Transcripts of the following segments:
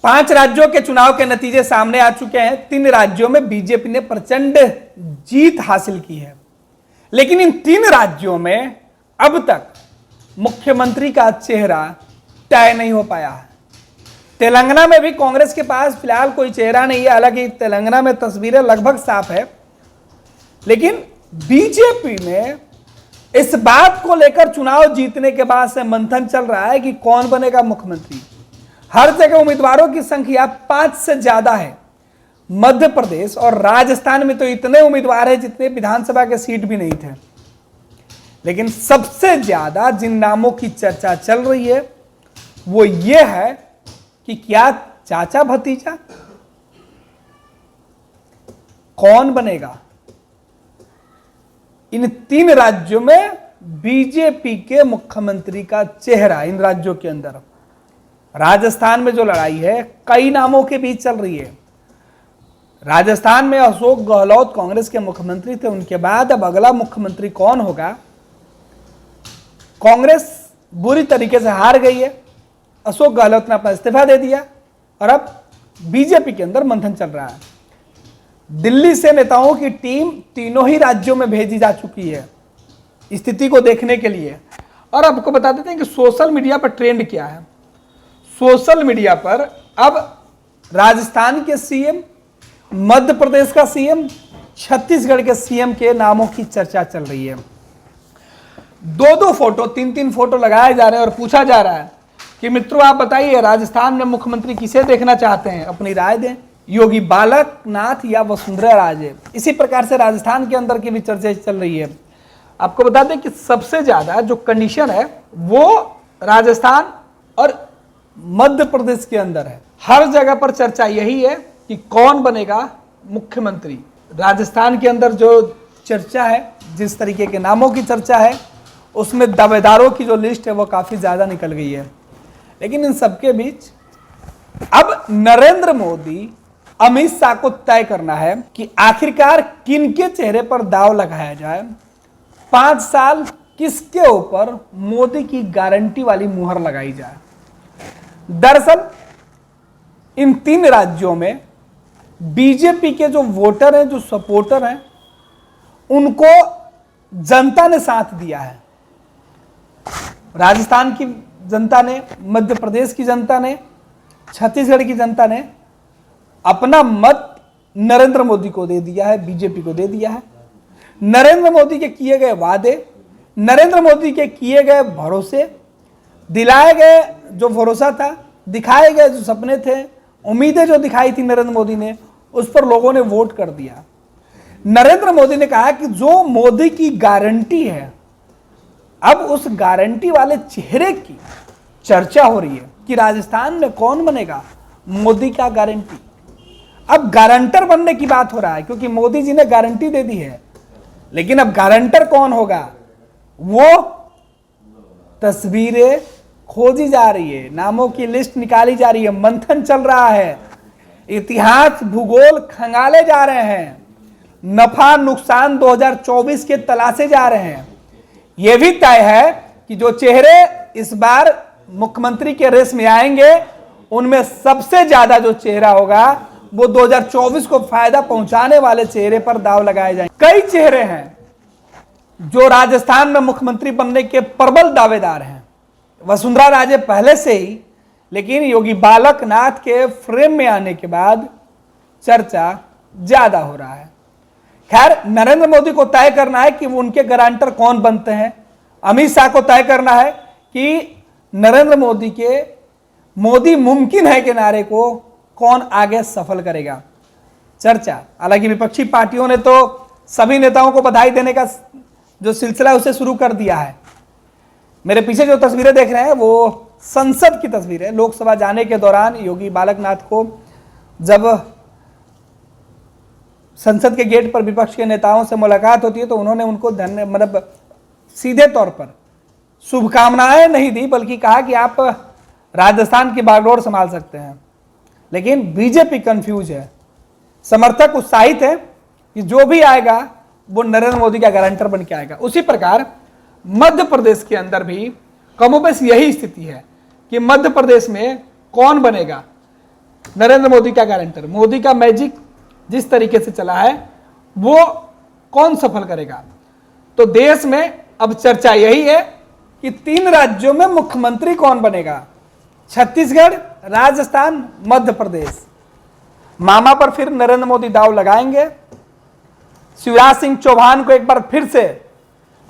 5 राज्यों के चुनाव के नतीजे सामने आ चुके हैं। 3 राज्यों में बीजेपी ने प्रचंड जीत हासिल की है, लेकिन इन 3 राज्यों में अब तक मुख्यमंत्री का चेहरा तय नहीं हो पाया है। तेलंगाना में भी कांग्रेस के पास फिलहाल कोई चेहरा नहीं है, हालांकि तेलंगाना में तस्वीरें लगभग साफ है, लेकिन बीजेपी में इस बात को लेकर चुनाव जीतने के बाद से मंथन चल रहा है कि कौन बनेगा मुख्यमंत्री। हर जगह उम्मीदवारों की संख्या 5 से ज्यादा है। मध्य प्रदेश और राजस्थान में तो इतने उम्मीदवार हैं जितने विधानसभा के सीट भी नहीं थे, लेकिन सबसे ज्यादा जिन नामों की चर्चा चल रही है वो ये है कि क्या चाचा भतीजा कौन बनेगा। इन 3 राज्यों में बीजेपी के मुख्यमंत्री का चेहरा, इन राज्यों के अंदर राजस्थान में जो लड़ाई है कई नामों के बीच चल रही है। राजस्थान में अशोक गहलोत कांग्रेस के मुख्यमंत्री थे, उनके बाद अब अगला मुख्यमंत्री कौन होगा। कांग्रेस बुरी तरीके से हार गई है, अशोक गहलोत ने अपना इस्तीफा दे दिया और अब बीजेपी के अंदर मंथन चल रहा है। दिल्ली से नेताओं की टीम तीनों ही राज्यों में भेजी जा चुकी है स्थिति को देखने के लिए। और आपको बता देते हैं कि सोशल मीडिया पर ट्रेंड क्या है। सोशल मीडिया पर अब राजस्थान के सीएम, मध्य प्रदेश का सीएम, छत्तीसगढ़ के सीएम के नामों की चर्चा चल रही है। 2-2 फोटो, 3-3 फोटो लगाए जा रहे हैं और पूछा जा रहा है कि मित्रों आप बताइए राजस्थान में मुख्यमंत्री किसे देखना चाहते हैं, अपनी राय दें, योगी बालकनाथ या वसुंधरा राजे। इसी प्रकार से राजस्थान के अंदर की भी चर्चा चल रही है। आपको बता दें कि सबसे ज्यादा जो कंडीशन है वो राजस्थान और मध्य प्रदेश के अंदर है। हर जगह पर चर्चा यही है कि कौन बनेगा मुख्यमंत्री। राजस्थान के अंदर जो चर्चा है, जिस तरीके के नामों की चर्चा है, उसमें दावेदारों की जो लिस्ट है वो काफी ज्यादा निकल गई है। लेकिन इन सबके बीच अब नरेंद्र मोदी, अमित शाह को तय करना है कि आखिरकार किनके चेहरे पर दाव लगाया जाए। 5 साल किसके ऊपर मोदी की गारंटी वाली मुहर लगाई जाए। दरअसल इन 3 राज्यों में बीजेपी के जो वोटर हैं, जो सपोर्टर हैं, उनको जनता ने साथ दिया है। राजस्थान की जनता ने, मध्य प्रदेश की जनता ने, छत्तीसगढ़ की जनता ने अपना मत नरेंद्र मोदी को दे दिया है, बीजेपी को दे दिया है। नरेंद्र मोदी के किए गए वादे, नरेंद्र मोदी के किए गए भरोसे, दिलाए गए जो भरोसा था, दिखाए गए जो सपने थे, उम्मीदें जो दिखाई थी नरेंद्र मोदी ने, उस पर लोगों ने वोट कर दिया। नरेंद्र मोदी ने कहा कि जो मोदी की गारंटी है, अब उस गारंटी वाले चेहरे की चर्चा हो रही है कि राजस्थान में कौन बनेगा मोदी का गारंटी। अब गारंटर बनने की बात हो रहा है क्योंकि मोदी जी ने गारंटी दे दी है, लेकिन अब गारंटर कौन होगा वो तस्वीरें खोजी जा रही है, नामों की लिस्ट निकाली जा रही है, मंथन चल रहा है, इतिहास भूगोल खंगाले जा रहे हैं, नफा नुकसान 2024 के तलाशे जा रहे हैं। यह भी तय है कि जो चेहरे इस बार मुख्यमंत्री के रेस में आएंगे उनमें सबसे ज्यादा जो चेहरा होगा वो 2024 को फायदा पहुंचाने वाले चेहरे पर दाव लगाए जाएंगे। कई चेहरे हैं जो राजस्थान में मुख्यमंत्री बनने के प्रबल दावेदार हैं। वसुंधरा राजे पहले से ही, लेकिन योगी बालकनाथ के फ्रेम में आने के बाद चर्चा ज्यादा हो रहा है। खैर, नरेंद्र मोदी को तय करना है कि वो उनके गारंटर कौन बनते हैं। अमित शाह को तय करना है कि नरेंद्र मोदी के मोदी मुमकिन है के नारे को कौन आगे सफल करेगा। चर्चा, हालांकि विपक्षी पार्टियों ने तो सभी नेताओं को बधाई देने का जो सिलसिला है उसे शुरू कर दिया है। मेरे पीछे जो तस्वीरें देख रहे हैं वो संसद की तस्वीर है। लोकसभा जाने के दौरान योगी बालकनाथ को जब संसद के गेट पर विपक्ष के नेताओं से मुलाकात होती है तो उन्होंने उनको मतलब सीधे तौर पर शुभकामनाएं नहीं दी, बल्कि कहा कि आप राजस्थान की बागडोर संभाल सकते हैं। लेकिन बीजेपी कंफ्यूज है, समर्थक उत्साहित है कि जो भी आएगा वो नरेंद्र मोदी का गारंटर बन के आएगा। उसी प्रकार मध्य प्रदेश के अंदर भी कमोबेश यही स्थिति है कि मध्य प्रदेश में कौन बनेगा। नरेंद्र मोदी का गारंटर, मोदी का मैजिक जिस तरीके से चला है वो कौन सफल करेगा। तो देश में अब चर्चा यही है कि 3 राज्यों में मुख्यमंत्री कौन बनेगा, छत्तीसगढ़, राजस्थान, मध्य प्रदेश। मामा पर फिर नरेंद्र मोदी दांव लगाएंगे। शिवराज सिंह चौहान को एक बार फिर से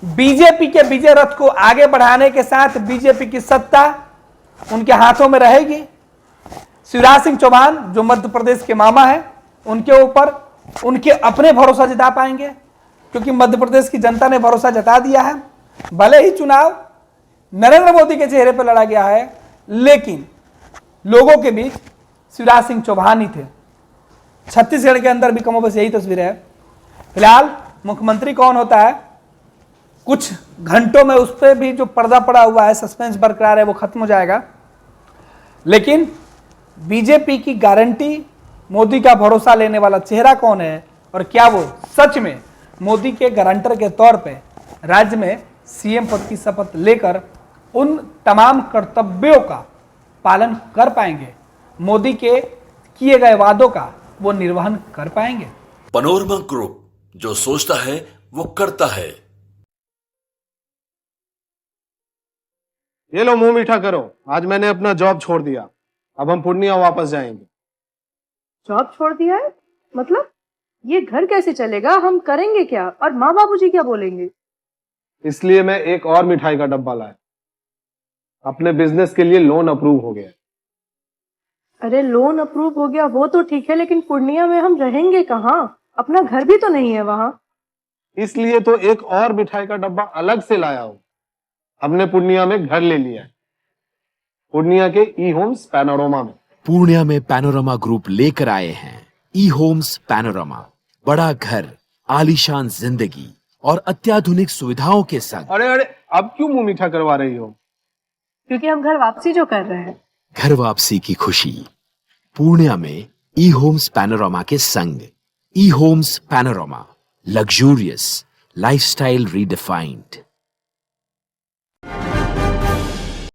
बीजेपी के विजय रथ को आगे बढ़ाने के साथ बीजेपी की सत्ता उनके हाथों में रहेगी। शिवराज सिंह चौहान जो मध्य प्रदेश के मामा हैं, उनके ऊपर उनके अपने भरोसा जता पाएंगे, क्योंकि मध्य प्रदेश की जनता ने भरोसा जता दिया है। भले ही चुनाव नरेंद्र मोदी के चेहरे पर लड़ा गया है, लेकिन लोगों के बीच शिवराज सिंह चौहान ही थे। छत्तीसगढ़ के अंदर भी कमोबेश यही तस्वीर है। फिलहाल मुख्यमंत्री कौन होता है, कुछ घंटों में उस पर भी जो पर्दा पड़ा हुआ है, सस्पेंस बरकरार है, वो खत्म हो जाएगा। लेकिन बीजेपी की गारंटी, मोदी का भरोसा लेने वाला चेहरा कौन है, और क्या वो सच में मोदी के गारंटर के तौर पे राज्य में सीएम पद की शपथ लेकर उन तमाम कर्तव्यों का पालन कर पाएंगे, मोदी के किए गए वादों का वो निर्वहन कर पाएंगे। पैनोरमा ग्रुप, जो सोचता है वो करता है। ये लो मुंह मीठा करो, आज मैंने अपना जॉब छोड़ दिया, अब हम पूर्णिया वापस जाएंगे। जॉब छोड़ दिया है? मतलब ये घर कैसे चलेगा, हम करेंगे क्या, और माँ बाबूजी क्या बोलेंगे? इसलिए मैं एक और मिठाई का डब्बा लाया, अपने बिजनेस के लिए लोन अप्रूव हो गया। अरे लोन अप्रूव हो गया वो तो ठीक है, लेकिन पूर्णिया में हम रहेंगे कहाँ? अपना घर भी तो नहीं है वहां। इसलिए तो एक और मिठाई का डब्बा अलग से लाया हूं। हमने पूर्णिया में घर ले लिया है, पूर्णिया के ई होम्स पैनोरमा में। पूर्णिया में पैनोरमा ग्रुप लेकर आए हैं ई होम्स पैनोरमा। बड़ा घर, आलीशान जिंदगी और अत्याधुनिक सुविधाओं के संग। अरे अरे, अब क्यों मुंह मीठा करवा रही हो? क्योंकि हम घर वापसी जो कर रहे हैं। घर वापसी की खुशी पूर्णिया में ई होम्स पैनोरमा के संग। E homes panorama, luxurious lifestyle redefined.